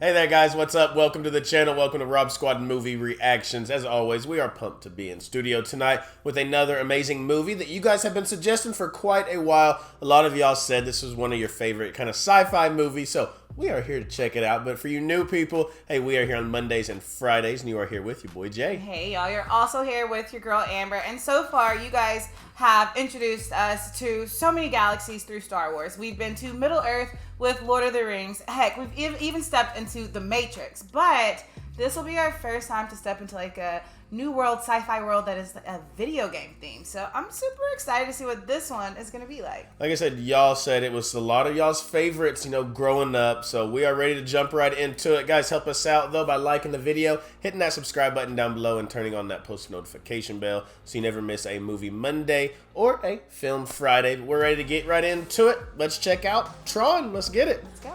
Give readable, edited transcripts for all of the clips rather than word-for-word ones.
Hey there guys, what's up? Welcome to the channel. Welcome to Rob Squad Movie Reactions. As always, we are pumped to be in studio tonight with another amazing movie that you guys have been suggesting for quite a while. A lot of y'all said this was one of your favorite kind of sci-fi movies, so we are here to check it out. But for you new people, hey, we are here on Mondays and Fridays, and you are here with your boy Jay. Hey y'all, you're also here with your girl Amber, and so far you guys have introduced us to so many galaxies through Star Wars. We've been to Middle Earth with Lord of the Rings. Heck, we've even stepped into The Matrix, but this will be our first time to step into like a new world, sci-fi world that is a video game theme. So I'm super excited to see what this one is going to be like. Like I said, y'all said it was a lot of y'all's favorites, growing up. So we are ready to jump right into it. Guys, help us out, though, by liking the video, hitting that subscribe button down below, and turning on that post notification bell so you never miss a Movie Monday or a Film Friday. But we're ready to get right into it. Let's check out Tron. Let's get it. Let's go.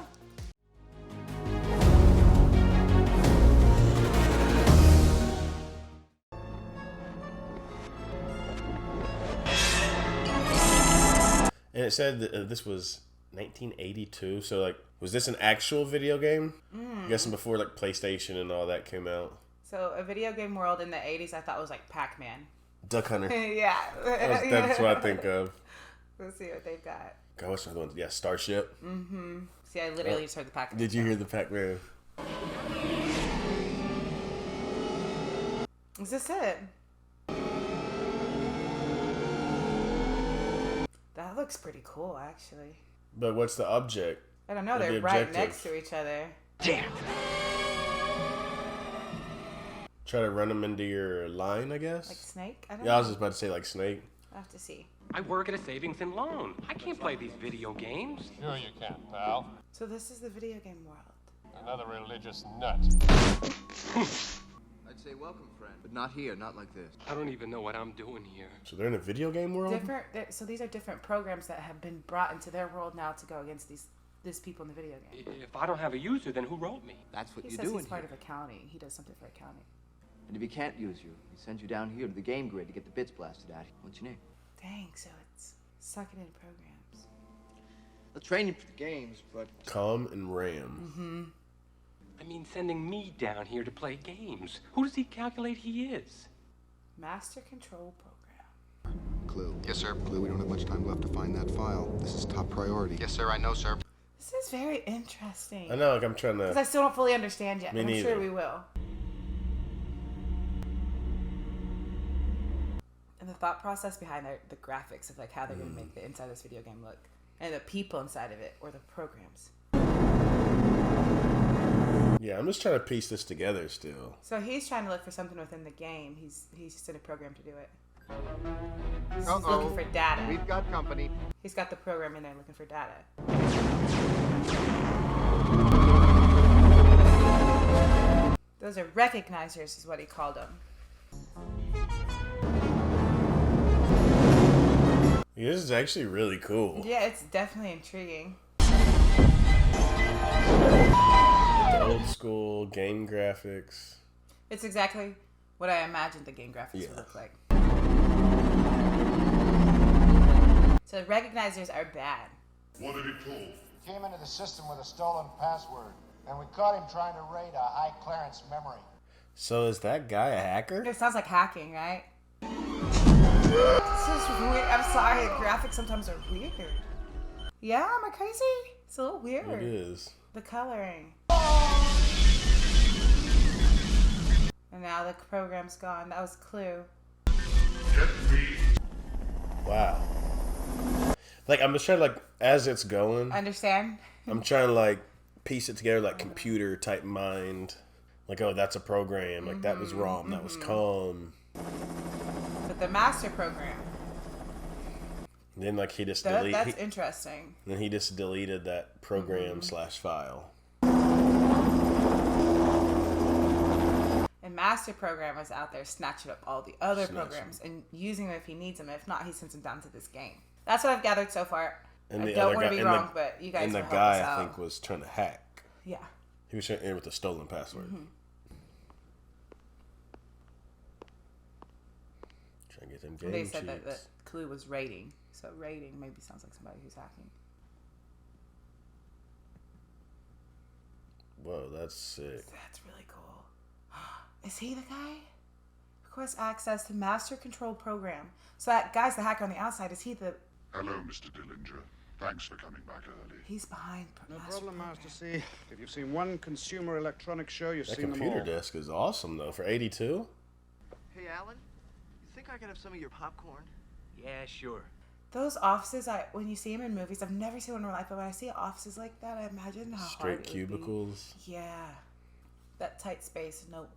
And it said that this was 1982, so like, was this an actual video game? I'm guessing before like PlayStation and all that came out. So a video game world in the 80s I thought was like Pac-Man. Duck Hunter. Yeah. That's what I think of. Let's see what they've got. God, what's another one? Yeah, Starship. Mm-hmm. See, I literally just heard the Pac-Man. Did you hear the Pac-Man? Is this it? That looks pretty cool, actually. But what's the object? I don't know. They're right next to each other. Damn. Try to run them into your line, I guess? Like Snake? I don't Yeah, know. I was just about to say like Snake. I'll have to see. I work at a savings and loan. I can't play these video games. Sure you can, pal. So this is the video game world. Another religious nut. I'd say welcome, friend, but not here, not like this. I don't even know what I'm doing here. So they're in a video game world? So these are different programs that have been brought into their world now to go against these people in the video game. If I don't have a user, then who wrote me? That's what He you're says doing he's part here. of accounting. He does something for accounting. And if he can't use you, he sends you down here to the game grid to get the bits blasted out. What's your name? Dang, so it's sucking in programs. They'll train you for the games, but... Com and Ram. Mm-hmm. I mean, sending me down here to play games. Who does he calculate he is? Master Control Program. Clue. Yes, sir. Clue, we don't have much time left to find that file. This is top priority. Yes, sir. I know, sir. This is very interesting. I know, like I'm trying to... Because I still don't fully understand yet. Me I'm neither. sure we will. And the thought process behind the graphics of like how they're going to make the inside of this video game look. And the people inside of it, or the programs. Yeah, I'm just trying to piece this together still. So he's trying to look for something within the game. He's just in a program to do it. He's looking for data. We've got company. He's got the program in there looking for data. Those are recognizers is what he called them. Yeah, this is actually really cool. Yeah, it's definitely intriguing. The old school game graphics. It's exactly what I imagined the game graphics would look like. So recognizers are bad. What did he pull? Came into the system with a stolen password, and we caught him trying to raid a high clearance memory. So is that guy a hacker? It sounds like hacking, right? This is weird. I'm sorry, graphics sometimes are weird. Yeah, am I crazy? It's a little weird. It is. The coloring. And now the program's gone. That was Clue. Get me. Wow. Like, I'm just trying to, like, as it's going, Understand? I'm trying to, like, piece it together, like, computer type mind. Like, oh, that's a program. Like, that was ROM. That was COM. But the master program. And then, like, he just That's interesting. Then he just deleted that program / file. And master program was out there snatching up all the other programs and using them if he needs them. If not, he sends them down to this game. That's what I've gathered so far. And I the don't other want guy, to be wrong, but you guys and the will help guy, us out. I think, was trying to hack. Yeah. He was trying to enter with a stolen password. Trying to get them game They said cheats. that Clue was raiding. So raiding maybe sounds like somebody who's hacking. Whoa, that's sick. That's really cool. Is he the guy? Request access to master control program. So that guy's the hacker on the outside. Is he the... Hello, Mr. Dillinger. Thanks for coming back early. He's behind... No problem, Master C. If you've seen one consumer electronics show, you've That seen them computer all. desk is awesome, though, for 82. Hey, Alan, you think I could have some of your popcorn? Yeah, sure. Those offices, when you see them in movies, I've never seen one in real life, but when I see offices like that, I imagine how hard Straight it would be. cubicles. Yeah. That tight space, not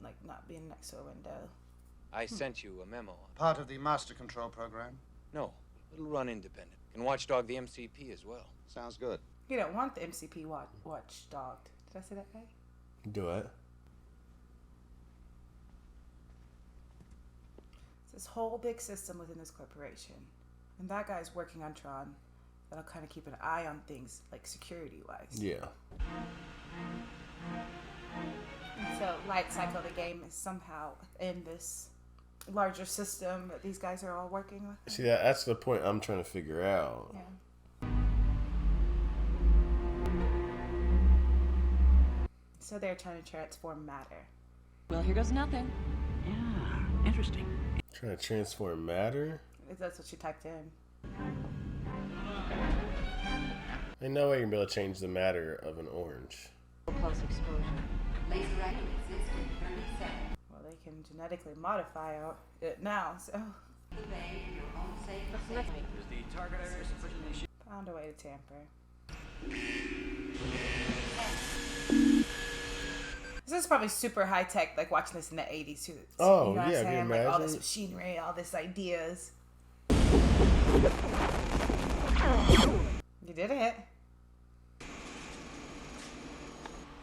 being next to a window. I sent you a memo. Part of the master control program. No, it'll run independent. Can watchdog the MCP as well. Sounds good. You don't want the MCP watchdogged. Did I say that right? Do it. It's this whole big system within this corporation. And that guy's working on Tron. That'll kind of keep an eye on things, like security-wise. Yeah. And so Light Cycle, the game, is somehow in this larger system that these guys are all working with. See, that's the point I'm trying to figure out. Yeah. So they're trying to transform matter. Well, here goes nothing. Yeah, interesting. Trying to transform matter? That's what she typed in. Ain't no way you're gonna be able to change the matter of an orange. Close exposure. Well, they can genetically modify it now, so found a way to tamper. This is probably super high tech, like watching this in the 80s too. Oh, you know what I'm yeah, saying? can you Like all imagine? this machinery, all this ideas. You did it.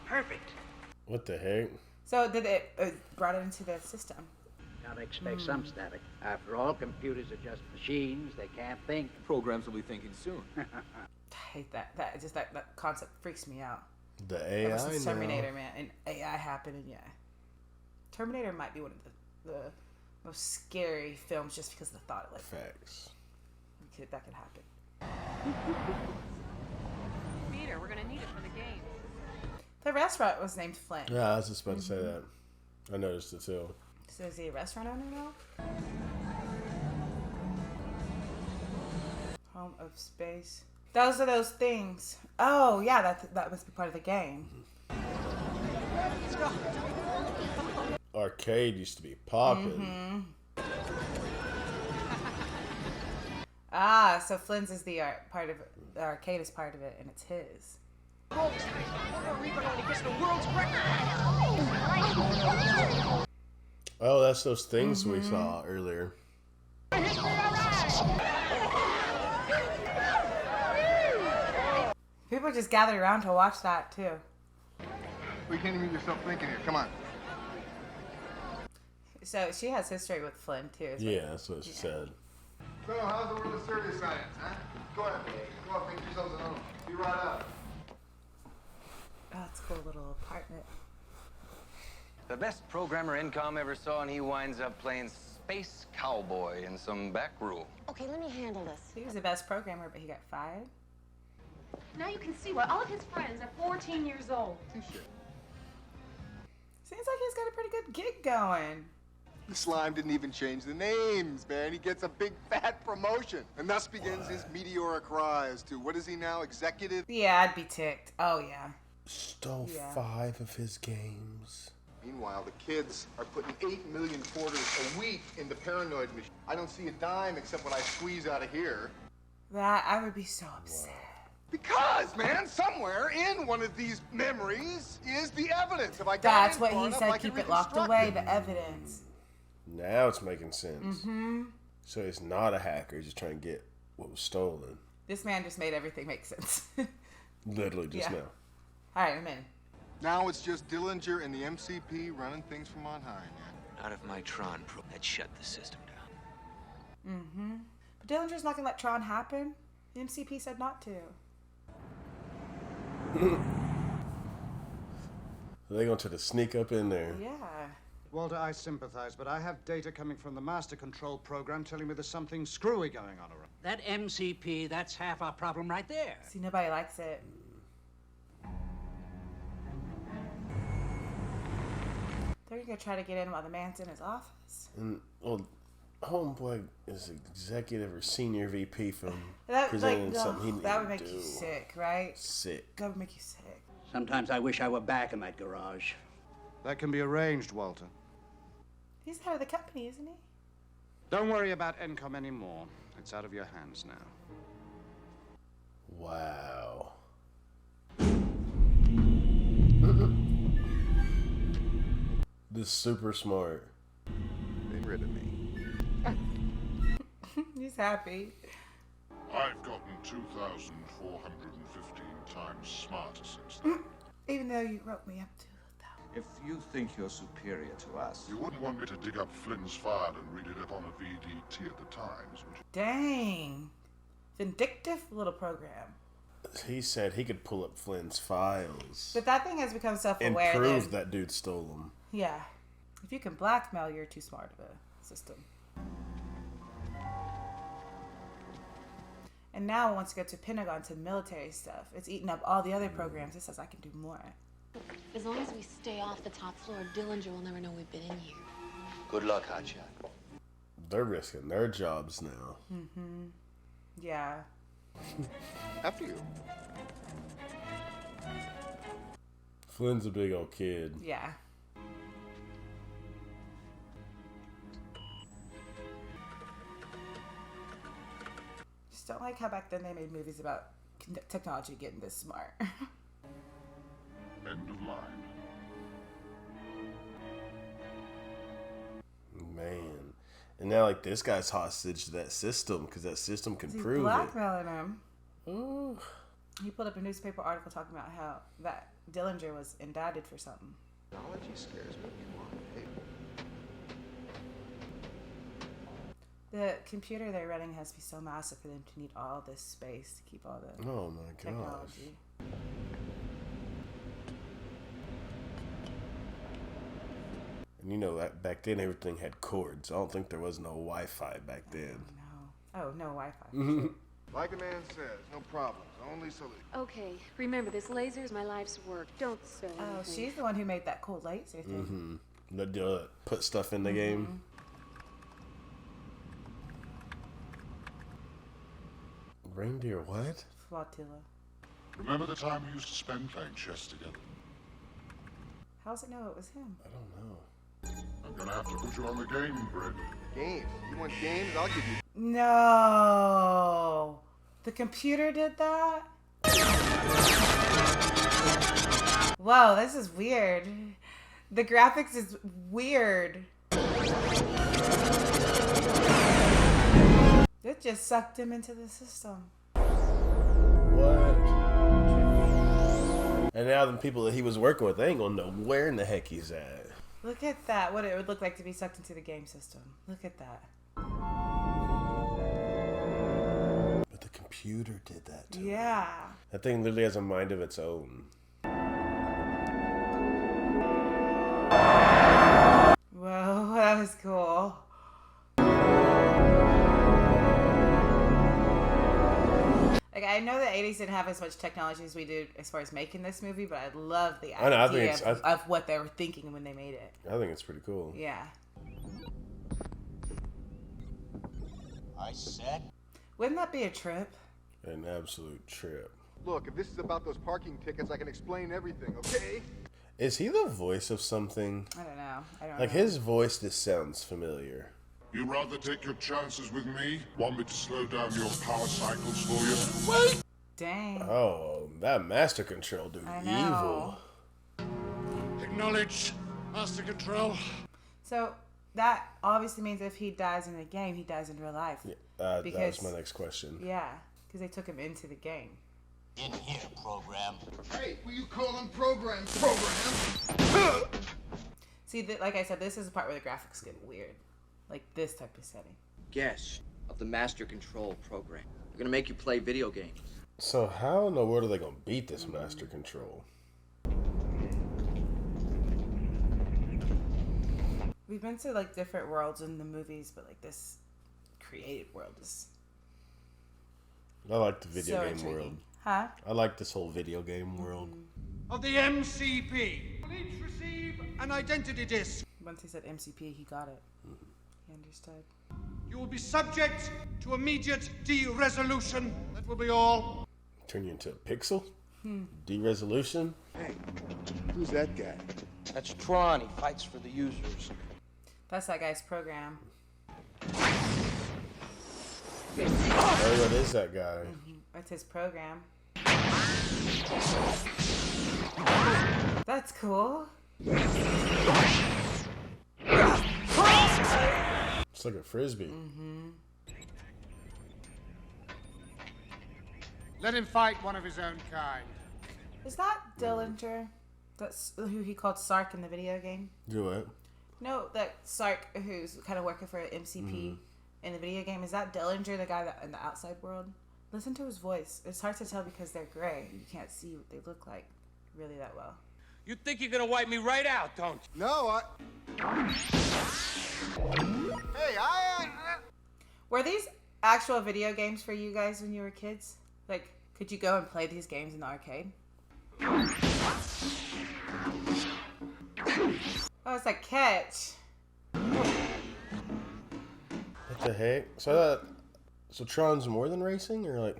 Perfect. What the heck? So did it brought it into the system? Gotta expect some static. After all, computers are just machines. They can't think. Programs will be thinking soon. I hate that. That concept freaks me out. The Ever AI since now. Terminator, man, and AI happened, and yeah, Terminator might be one of the most scary films just because of the thought of like Facts. that could happen. Peter, we're gonna need it for the game. The restaurant was named Flint. Yeah, I was just about to say that. I noticed it too. So is he a restaurant owner now? Home of Space. Those are those things. Oh yeah, that must be part of the game. Arcade used to be popping. Ah, so Flynn's is the part of it. The arcade is part of it, and it's his. Oh, that's those things we saw earlier. People just gathered around to watch that too. We can't even get yourself thinking here. Come on. So she has history with Flynn too. is what- Yeah, that's what she said. So, how's the world of serious science, huh? Go ahead. Go up, make yourselves at home. Be right up. Oh, that's a cool little apartment. The best programmer Incom ever saw, and he winds up playing Space Cowboy in some back room. Okay, let me handle this. He was the best programmer, but he got fired. Now you can see why all of his friends are 14 years old. Seems like he's got a pretty good gig going. The slime didn't even change the names, man. He gets a big fat promotion. And thus begins his meteoric rise to, what is he now, executive? Yeah, I'd be ticked. Oh, yeah. Stole Yeah. 5 of his games. Meanwhile, the kids are putting 8 million quarters a week into Paranoid Machine. I don't see a dime except what I squeeze out of here. That, I would be so upset. Because, man, somewhere in one of these memories is the evidence. If I got That's in what far he enough, said, I can keep it locked reconstruct away, it. the evidence. Now it's making sense. So he's not a hacker. He's just trying to get what was stolen. This man just made everything make sense. Literally just Yeah. now. All right, I'm in. Now it's just Dillinger and the MCP running things from on high, man. Not if my Tron pro had shut the system down. But Dillinger's not going to let Tron happen. The MCP said not to. They're going to try to sneak up in there. Yeah. Walter, I sympathize, but I have data coming from the master control program telling me there's something screwy going on around. That MCP, that's half our problem right there. See, nobody likes it. you gonna try to get in while the man's in his office? And well, homeboy is executive or senior VP from That, presenting like, something he that would didn't make do. you sick, right? Sick. That would make you sick. Sometimes I wish I were back in that garage. That can be arranged, Walter. He's head of the company, isn't he? Don't worry about Encom anymore. It's out of your hands now. Wow. This is super smart. Get rid of me. He's happy. I've gotten 2,415 times smarter since then. Even though you wrote me up to If you think you're superior to us, You wouldn't want me to dig up Flynn's file and read it up on a VDT at the Times, would you? Dang. Vindictive little program. He said he could pull up Flynn's files But that thing has become and self-aware. prove then. that dude stole them. Yeah. If you can blackmail, you're too smart of a system. And now it wants to go to Pentagon to military stuff. It's eating up all the other programs. It says I can do more. As long as we stay off the top floor, Dillinger will never know we've been in here. Good luck, Hotshot. They're risking their jobs now. Mm-hmm. Yeah. After you. Flynn's a big old kid. Yeah. Just don't like how back then they made movies about technology getting this smart. End of line. Man. And now, like, this guy's hostage to that system because that system can He's prove it. blackmailing him. Ooh. He pulled up a newspaper article talking about how that Dillinger was indicted for something. Technology scares me. Come on. Hey. The computer they're running has to be so massive for them to need all this space to keep all the Oh my gosh. technology. And you know that back then everything had cords. I don't think there was no Wi-Fi back then. No. Oh, no Wi-Fi. Mhm. Like the man says, no problems. Only solutions. Okay, remember, this laser is my life's work. Don't say Oh, anything. she's the one who made that cool laser thing. Mm-hmm. Put stuff in the game. Reindeer what? Flotilla. Remember the time we used to spend playing chess together? How does it know it was him? I don't know. I'm gonna have to put you on the game grid. Games. You want games? I'll give you. No. The computer did that? Whoa, this is weird. The graphics is weird. It just sucked him into the system. What? And now the people that he was working with, they ain't gonna know where in the heck he's at. Look at that. What it would look like to be sucked into the game system. Look at that. But the computer did that to him. Yeah. That thing literally has a mind of its own. Whoa, that was cool. Like, I know the 80s didn't have as much technology as we do as far as making this movie, but I love the I know, I think idea it's- of what they were thinking when they made it. I think it's pretty cool. Yeah. I said. Wouldn't that be a trip? An absolute trip. Look, if this is about those parking tickets, I can explain everything, okay? Is he the voice of something? I don't know. I don't Like, know. his voice just sounds familiar. You rather take your chances with me? Want me to slow down your power cycles for you? Wait! Dang. Oh, that Master Control dude, I know. evil. Acknowledge Master Control. So, that obviously means if he dies in the game, he dies in real life. That Because- was my next question. Yeah, because they took him into the game. In here, program. Hey, will you call them programs? See, like I said, this is the part where the graphics get weird. Like this type of setting. Guest of the Master Control program. They're gonna make you play video games. So how in the world are they gonna beat this Master Control? We've been to like different worlds in the movies, but like this created world is I like the video so game intriguing. world. Huh? I like this whole video game world. Of the MCP. Will each receive an identity disc. Once he said MCP, he got it. He understood. You will be subject to immediate de-resolution. That will be all. Turn you into a pixel? De-resolution? Hey, who's that guy? That's Tron. He fights for the users. That's that guy's program. Oh, what is that guy? That's his program. That's cool. It's like a frisbee. Let him fight one of his own kind. Is that Dillinger? That's who he called Sark in the video game. Do what? No, that Sark who's kind of working for MCP in the video game. Is that Dillinger, the guy that in the outside world? Listen to his voice. It's hard to tell because they're gray. You can't see what they look like really that well. You think you're gonna wipe me right out, don't you? No, Hey, Were these actual video games for you guys when you were kids? Like, could you go and play these games in the arcade? Oh, it's like Catch. What the heck? So Tron's more than racing, or like?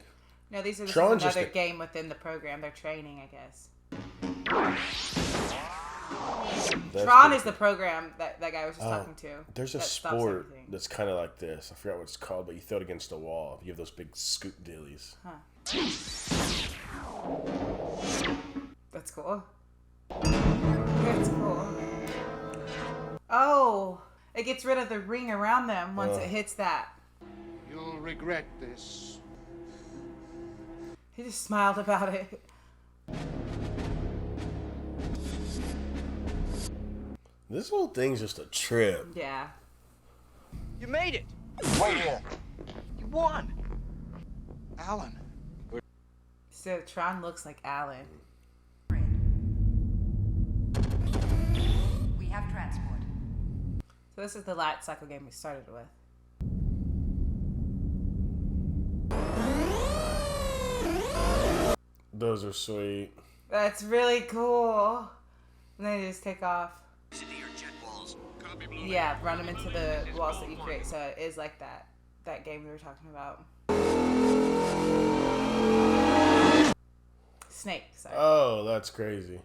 No, this is Tron's another just game within the program. They're training, I guess. Tron is the program that guy was just talking to. There's a sport that's kind of like this. I forgot what it's called, but you throw it against a wall. You have those big scoop dillies. Huh. That's cool. That's cool. Oh, it gets rid of the ring around them once it hits that. You'll regret this. He just smiled about it. This whole thing's just a trip. Yeah. You made it. Wait here. You won. Alan. So Tron looks like Alan. We have transport. So this is the light cycle game we started with. Those are sweet. That's really cool. And then they just take off. Yeah, run them into the walls that you create. So it is like that game we were talking about. Snake, sorry. Oh, that's crazy.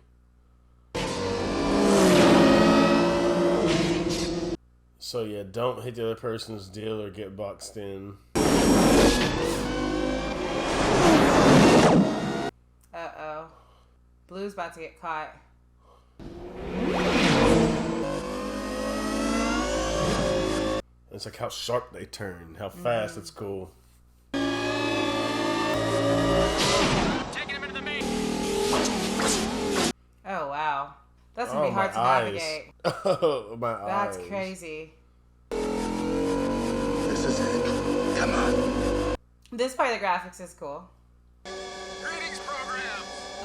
So yeah, don't hit the other person's deal or get boxed in. Uh-oh. Blue's about to get caught. It's like how sharp they turn, how fast. It's cool. Taking him into the main. Oh, wow. That's going to be hard to navigate. Oh, my eyes. That's crazy. This is it. Come on. This part of the graphics is cool. Greetings, program.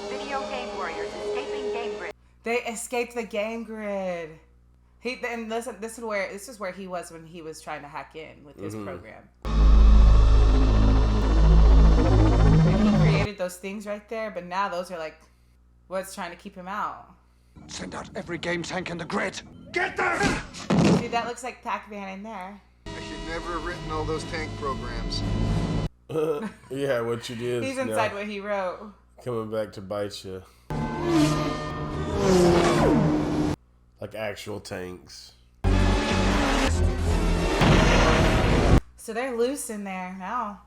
Video game warriors escaping game grid. They escaped the game grid. And listen, this is where he was when he was trying to hack in with his program. And he created those things right there, but now those are like what's trying to keep him out. Send out every game tank in the grid. Get there! Dude, that looks like Pac-Man in there. I should never have written all those tank programs. Yeah, what you did. He's inside what he wrote. Coming back to bite you. Like actual tanks. So they're loose in there now.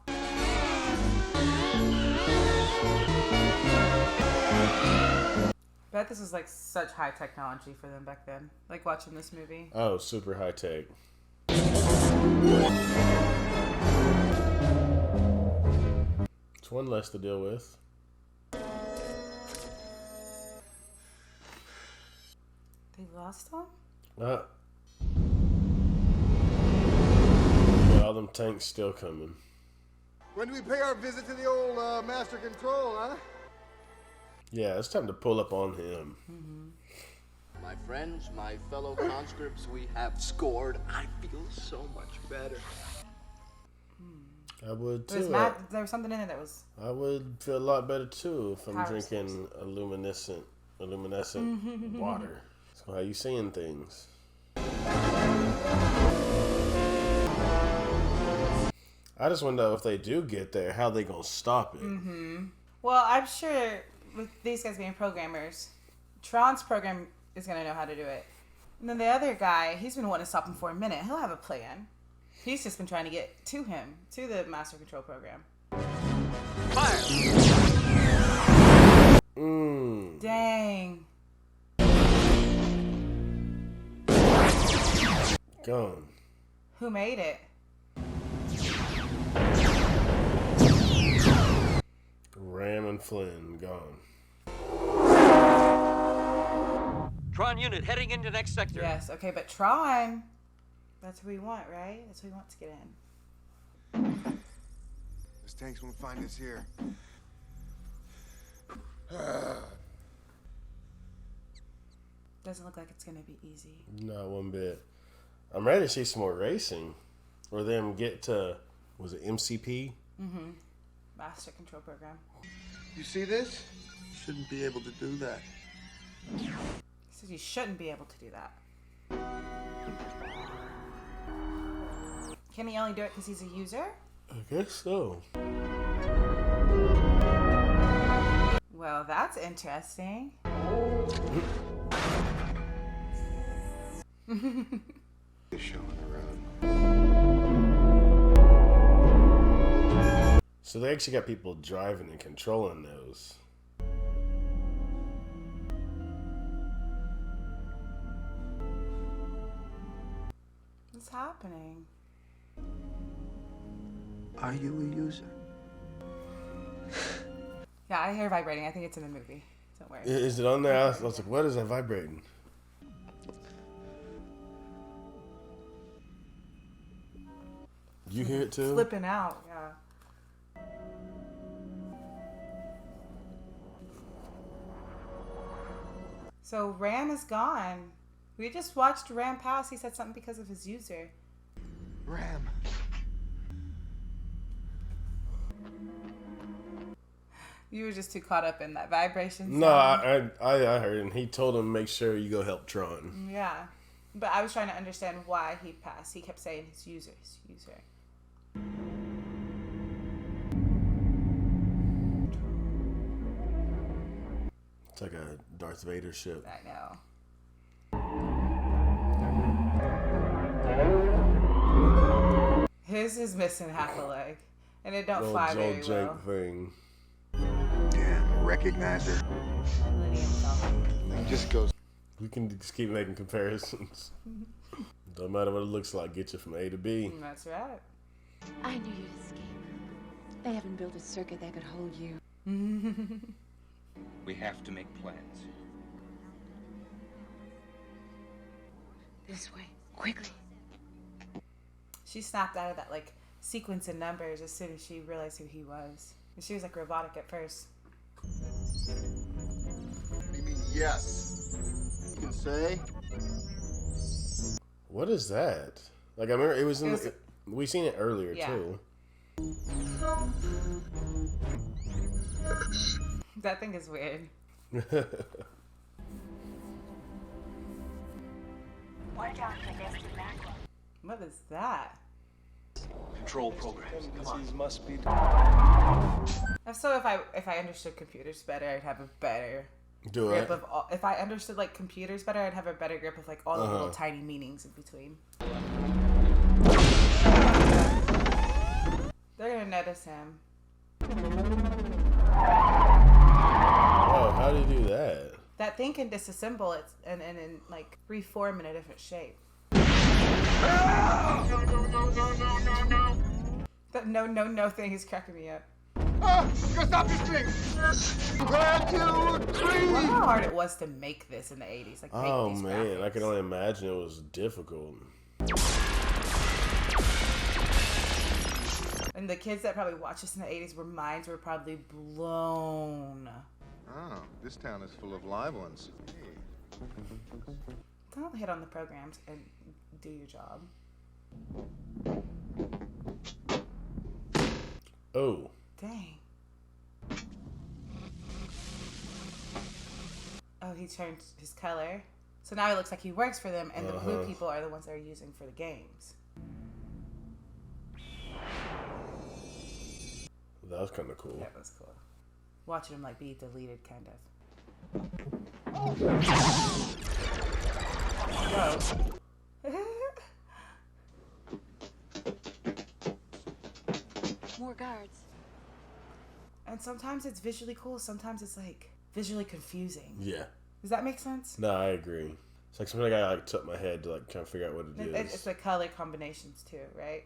Bet this was like such high technology for them back then. Like watching this movie. Oh, super high tech. It's one less to deal with. They lost him? Yeah, all them tanks still coming. When do we pay our visit to the old Master Control, huh? Yeah, it's time to pull up on him. My friends, my fellow conscripts, we have scored. I feel so much better. I would There was, too. there was something in it that was... I would feel a lot better too if I'm Power drinking luminescent water. So how you seeing things? I just want to know if they do get there, how they gonna stop it. Mm-hmm. Well, I'm sure with these guys being programmers, Tron's program is going to know how to do it. And then the other guy, he's been wanting to stop him for a minute. He'll have a plan. He's just been trying to get to him, to the master control program. Fire! Dang. Gone. Who made it? Ram and Flynn, gone. Tron unit heading into next sector. Yes, okay, but Tron, that's who we want, right? That's who we want to get in. Those tanks won't find us here. Doesn't look like it's going to be easy. Not one bit. I'm ready to see some more racing. Or them get to, was it MCP? Mm-hmm. Master control program. You see this? You shouldn't be able to do that. He says you shouldn't be able to do that. Can he only do it because he's a user? I guess so. Well, that's interesting. So they actually got people driving and controlling those. What's happening? Are you a user? Yeah, I hear vibrating. I think it's in the movie. Don't worry. Is it on there? I was like, what is that vibrating? You hear it too? Flipping out, yeah. So Ram is gone. We just watched Ram pass. He said something because of his user. Ram. You were just too caught up in that vibration. No, sound. I heard, and he told him make sure you go help Tron. Yeah, but I was trying to understand why he passed. He kept saying his user, his user. It's like a Darth Vader ship. I know. His is missing half a leg, and it don't fly very well. jank thing. Damn, recognize her. Thing just goes. We can just keep making comparisons. Don't matter what it looks like. Get you from A to B. That's right. I knew you'd escape. They haven't built a circuit that could hold you. We have to make plans. This way, quickly. She snapped out of that like sequence of numbers as soon as she realized who he was. And she was like robotic at first. What do you mean, yes? You can say? What is that? Like, I remember it was in we seen it earlier, Yeah. too. That thing is weird. What is that? Control programs. Come on. Must be. So if I understood computers better, I'd have a better Do grip it. of all. If I understood like computers better, I'd have a better grip of like all the little tiny meanings in between. They're gonna notice him. Oh, how do you do that? That thing can disassemble it and like reform in a different shape. That no thing is cracking me up. Oh, go stop this thing! 1, 2, 3! I wonder how hard it was to make this in the 80s. Like, make Oh, these man. graphics. I can only imagine it was difficult. And the kids that probably watched this in the 80s, where minds were probably blown. Oh, this town is full of live ones. Hey. Don't hit on the programs and do your job. Oh. Dang. Oh, he changed his color. So now it looks like he works for them, and the blue people are the ones they're using for the games. That was kind of cool. That was cool. Watching him like be deleted, kind of. More guards. And sometimes it's visually cool. Sometimes it's like visually confusing. Yeah. Does that make sense? No, I agree. It's like something I like took my head to like try to figure out what it is. It's the color combinations too, right?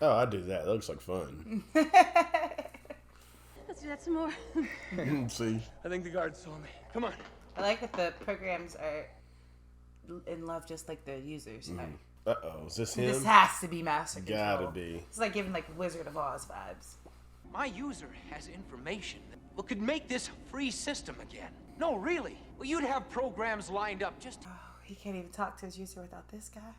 Oh, I do that. That looks like fun. Let's do that some more. See? I think the guards saw me. Come on. I like that the programs are in love just like the users. Uh-oh, is this him? This has to be Master Control. Gotta be. It's like giving like Wizard of Oz vibes. My user has information that could make this a free system again. No, really. Well, you'd have programs lined up just... Oh, he can't even talk to his user without this guy.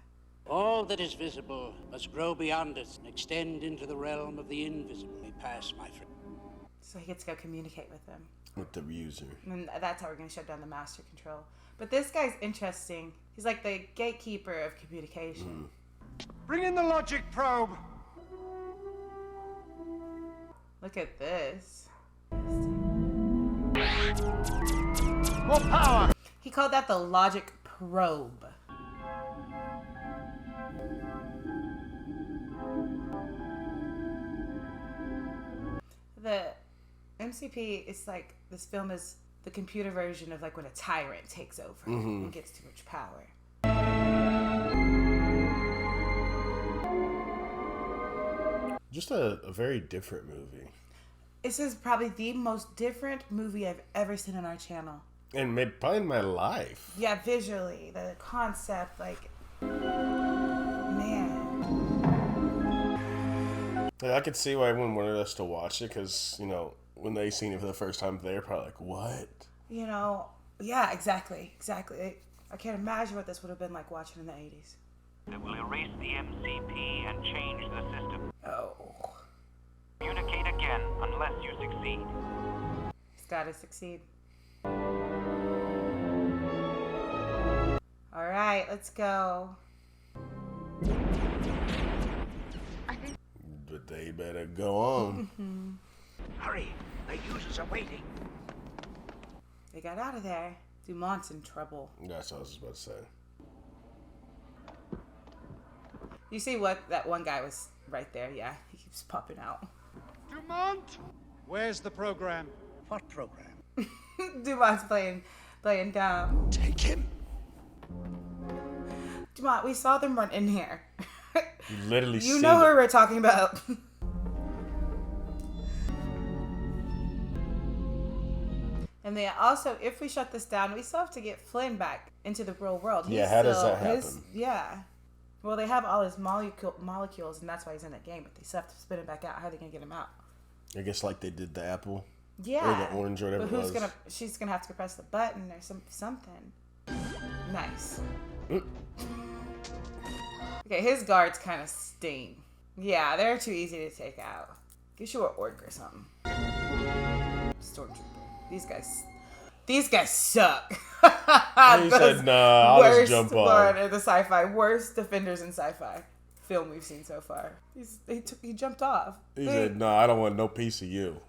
All that is visible must grow beyond us and extend into the realm of the invisibly past, my friend. So he gets to go communicate with them. With the user. And that's how we're going to shut down the Master Control. But this guy's interesting. He's like the gatekeeper of communication. Bring in the logic probe. Look at this. More power. He called that the logic probe. The MCP is like, this film is the computer version of like when a tyrant takes over and gets too much power. Just a very different movie. This is probably the most different movie I've ever seen on our channel. And maybe probably in my life. Yeah, visually, the concept, like, man. Like, I could see why everyone wanted us to watch it, because, you know, when they seen it for the first time, they're probably like, what? You know, yeah, exactly. I can't imagine what this would have been like watching in the 80s. It will erase the MCP and change the system. Oh. Communicate again unless you succeed. He's got to succeed. All right, let's go. But they better go on. Hurry, the users are waiting. They got out of there. Dumont's in trouble. That's what I was just about to say. You see what? That one guy was right there. Yeah, he keeps popping out. Dumont! Where's the program? What program? Dumont's playing dumb. Take him. Dumont, we saw them run in here. You literally You know who we're talking about. And then also, if we shut this down, we still have to get Flynn back into the real world. Yeah, how does that happen? Yeah. Well, they have all his molecules, and that's why he's in that game, but they still have to spit him back out. How are they going to get him out? I guess like they did the apple. Yeah. Or the orange or whatever but it was. She's going to have to press the button or something. Nice. Okay, his guards kind of sting. Yeah, they're too easy to take out. Get you an orc or something. Stormtrooper. These guys suck. He said, nah, I'll just jump on. The sci-fi. Worst defenders in sci-fi film we've seen so far. He jumped off. He said, no, I don't want no piece of you.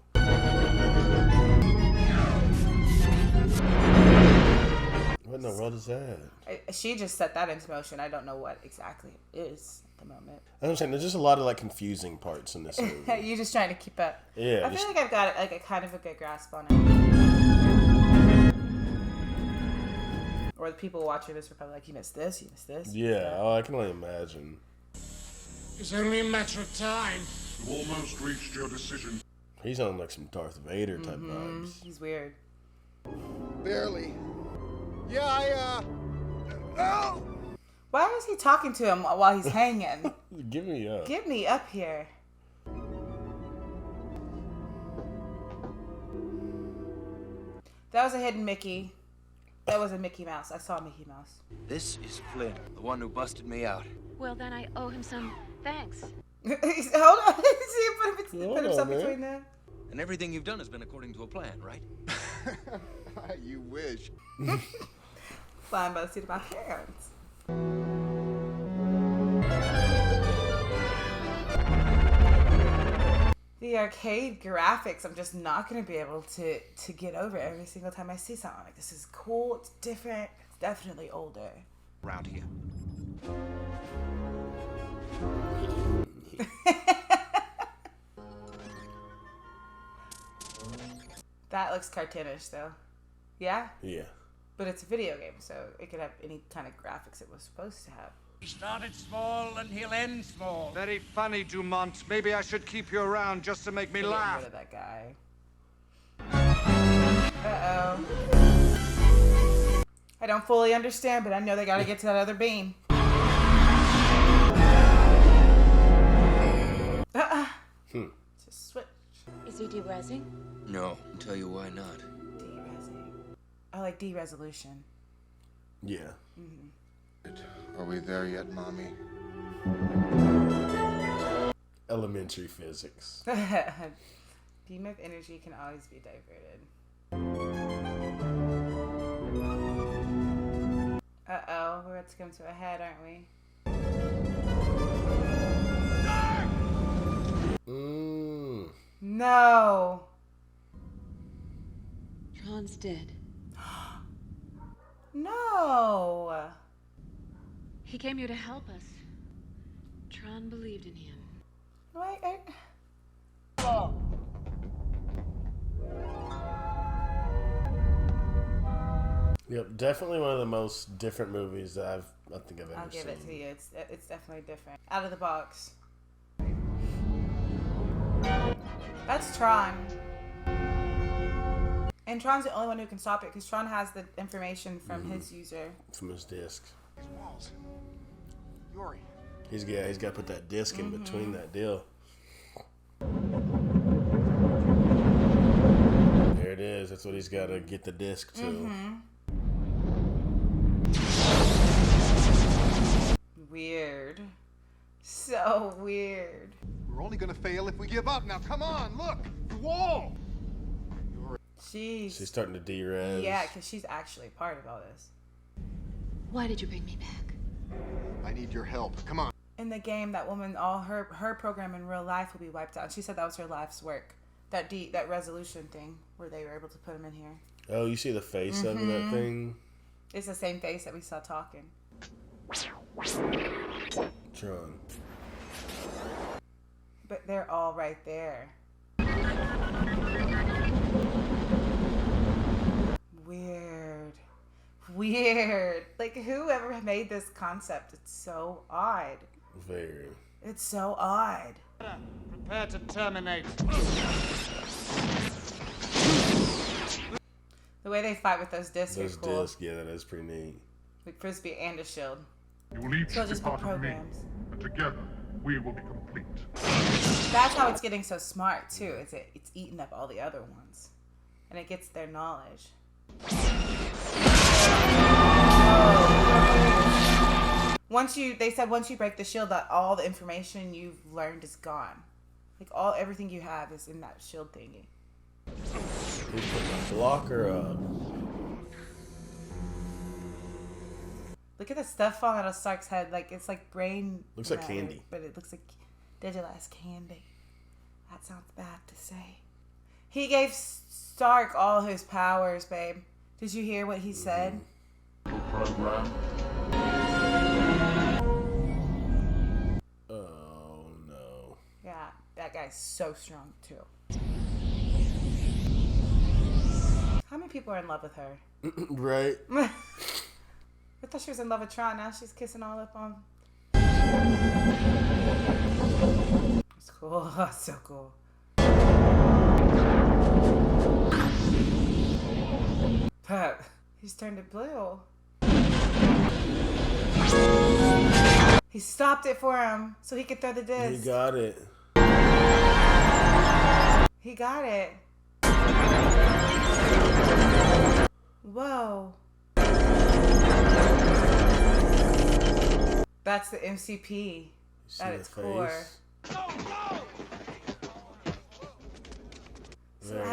What in the world is that? She just set that into motion. I don't know what exactly it is at the moment. I'm saying there's just a lot of like confusing parts in this movie. You're just trying to keep up. Yeah. I feel like I've got like a kind of a good grasp on it. Or the people watching this are probably like, you missed this, you missed this. Yeah, oh, I can only imagine. It's only a matter of time. You almost reached your decision. He's on like some Darth Vader type vibes. He's weird. Barely. Yeah, Oh! Why is he talking to him while he's hanging? Give me up. Get me up here. That was a hidden Mickey. That was a Mickey Mouse. I saw Mickey Mouse. This is Flynn, the one who busted me out. Well, then I owe him some thanks. Hold on. See, put himself man. between them. And everything you've done has been according to a plan, right? You wish. Flying by the seat of my pants. The arcade graphics, I'm just not going to be able to get over every single time I see something. Like, this is cool, it's different, it's definitely older. Around here. That looks cartoonish, though. Yeah? Yeah. But it's a video game, so it could have any kind of graphics it was supposed to have. He started small and he'll end small. Very funny, Dumont. Maybe I should keep you around just to make me Get laugh. rid of that guy. Uh-oh. I don't fully understand, but I know they gotta get to that other beam. Just switch. Is he derezzing? No, I'll tell you why not. De-resing. I like de-resolution. Yeah. Mm-hmm. Are we there yet, Mommy? Elementary physics. Beam of energy can always be diverted. Uh-oh, we're about to come to a head, aren't we? No! Tron's dead. No! He came here to help us. Tron believed in him. Wait, Yep, definitely one of the most different movies that I think I've ever seen. I'll give it to you. It's definitely different. Out of the box. That's Tron. And Tron's the only one who can stop it because Tron has the information from his user. From his disc. These walls. Yuri. He's got to put that disc in between that deal. There it is. That's what he's got to get the disc to. Weird. So weird. We're only gonna fail if we give up. Now, come on, look! The wall! She's starting to de-res. Yeah, because she's actually part of all this. Why did you bring me back? I need your help. Come on. In the game, that woman, all her program in real life will be wiped out. She said that was her life's work. That resolution thing where they were able to put him in here. Oh, you see the face of that thing? It's the same face that we saw talking. Tron. But they're all right there. Weird. Like, whoever made this concept, it's so odd. Very. It's so odd. Prepare to terminate. The way they fight with those discs are cool. Discs, yeah, that is pretty neat. Like Frisbee and a shield. You will each So be just be part of me, programs. and together we will be complete. That's how it's getting so smart too. It's eating up all the other ones, and it gets their knowledge. They said once you break the shield, that all the information you've learned is gone. Like everything you have is in that shield thingy. He's putting a blocker up. Look at the stuff falling out of Stark's head. Like it's like brain. Looks like matter, candy. But it looks like digitalized candy. That sounds bad to say. He gave Stark all his powers, babe. Did you hear what he said? Program. Oh no. Yeah, that guy's so strong too. How many people are in love with her? Right. I thought she was in love with Tron. Now she's kissing all up on. It's cool. So cool. But he's turned it blue. He stopped it for him so he could throw the disc. He got it. He got it. Whoa. That's the MCP at its core.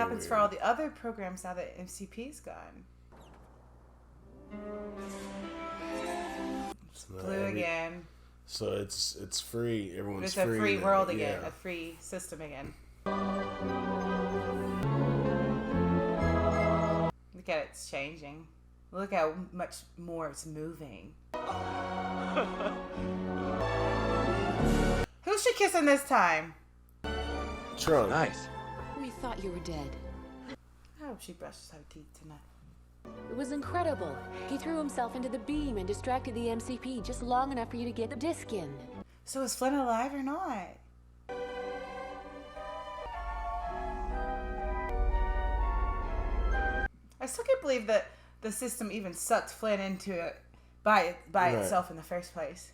happens weird. for all the other programs now that MCP's gone? It's blue again. So it's free. Everyone's It's free. a free now. world again. Yeah. A free system again. Look at it, it's changing. Look how much more it's moving. Who's she kissing this time? Tron. Nice. We thought you were dead. I hope she brushes her teeth tonight. It was incredible. He threw himself into the beam and distracted the MCP just long enough for you to get the disc in. So is Flynn alive or not? I still can't believe that the system even sucked Flynn into it by Right. itself in the first place.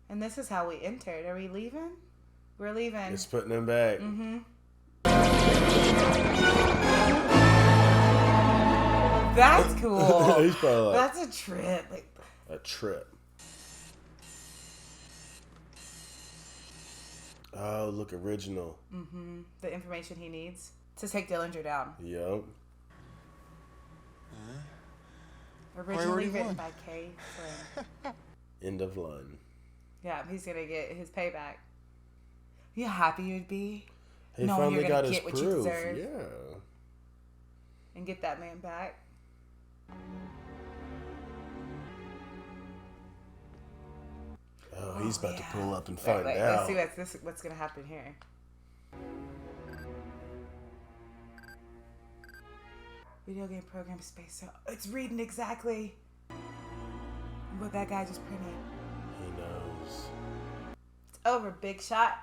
And this is how we entered. Are we leaving? We're leaving. It's putting him back. Mm-hmm. That's cool. He's probably like, That's a trip. Like, a trip. Oh, look, original. mm-hmm. The information he needs to take Dillinger down. Yup. Originally written by Kay Flynn. End of line. Yeah, he's gonna get his payback. You happy you'd be? He knowing finally you're gonna got his get what you proof. deserve. Yeah. And get that man back. Oh, he's about to pull up and Wait, find wait, out. let's see what's gonna happen here. Video game program space. So it's reading exactly what that guy just printed. He knows. It's over, big shot.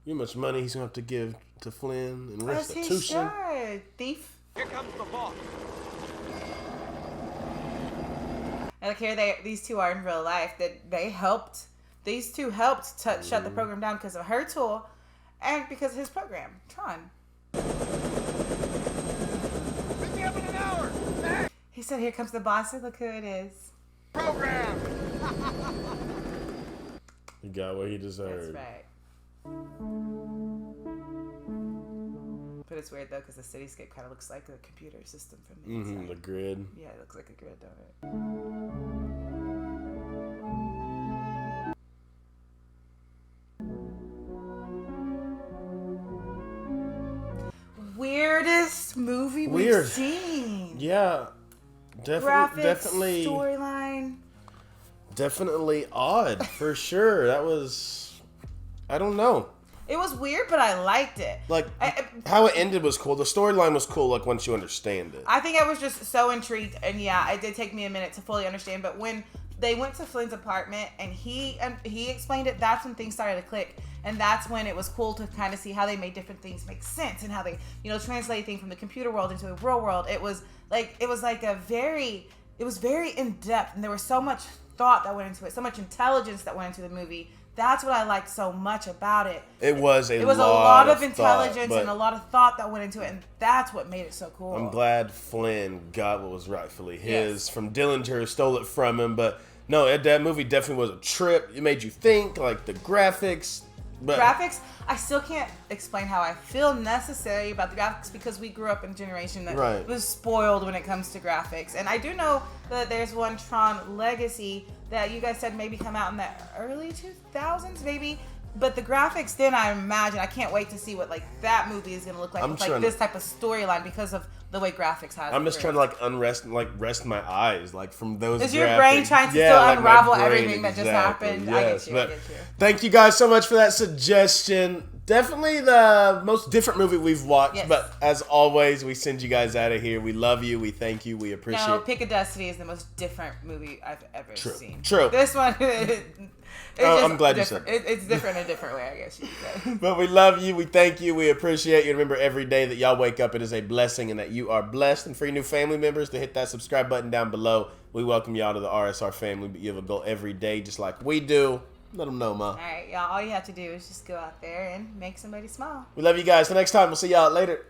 You know how much money he's gonna have to give to Flynn and As he restitution. should, thief. Here comes the boss. And look here, these two are in real life. That they helped. These two helped shut the program down because of her tool, and because of his program, Tron. Pick me up in an hour. He said, "Here comes the boss. And look who it is." Program. He got what he deserved. That's right. But it's weird though, because the cityscape kind of looks like a computer system from the inside. The grid. Yeah, it looks like a grid, don't it? Weirdest movie Weird. we've seen. Yeah. Graphics, Definitely. storyline. Definitely odd for sure. That was. I don't know. It was weird, but I liked it. Like how it ended was cool. The storyline was cool. Like once you understand it. I think I was just so intrigued, and yeah, it did take me a minute to fully understand. But when they went to Flynn's apartment and he explained it, that's when things started to click, and that's when it was cool to kind of see how they made different things make sense and how they, translate things from the computer world into the real world. It was very in depth, and there was so much thought that went into it, so much intelligence that went into the movie. That's what I liked so much about it. It was a lot of thought, intelligence but and a lot of thought that went into it, and that's what made it so cool. I'm glad Flynn got what was rightfully his Yes. from Dillinger, stole it from him. But no, that movie definitely was a trip. It made you think, like the graphics. But Graphics, I still can't explain how I feel necessary about the graphics because we grew up in a generation that Right. was spoiled when it comes to graphics. And I do know that there's one Tron Legacy that you guys said maybe come out in the early 2000s, maybe. But the graphics then, I imagine, I can't wait to see what that movie is going to look like I'm with trying this to- type of storyline because of the way graphics has. I'm just trying to rest my eyes from those. Is your brain graphics. trying to Yeah, still my unravel brain, everything that just exactly, happened? Yes. I get But you. thank you guys so much for that suggestion. Definitely the most different movie we've watched. Yes. But as always, we send you guys out of here. We love you. We thank you. We appreciate. No, Pick a Destiny is the most different movie I've ever True. seen. True. This one, it's I'm glad you said different. It's different in a different way, I guess you could say. But we love you. We thank you. We appreciate you. Remember, every day that y'all wake up, it is a blessing and that you are blessed. And for your new family members to hit that subscribe button down below, we welcome y'all to the RSR family. But you have a goal every day just like we do. Let them know, Ma. All right, y'all. All you have to do is just go out there and make somebody smile. We love you guys. Till next time, we'll see y'all later.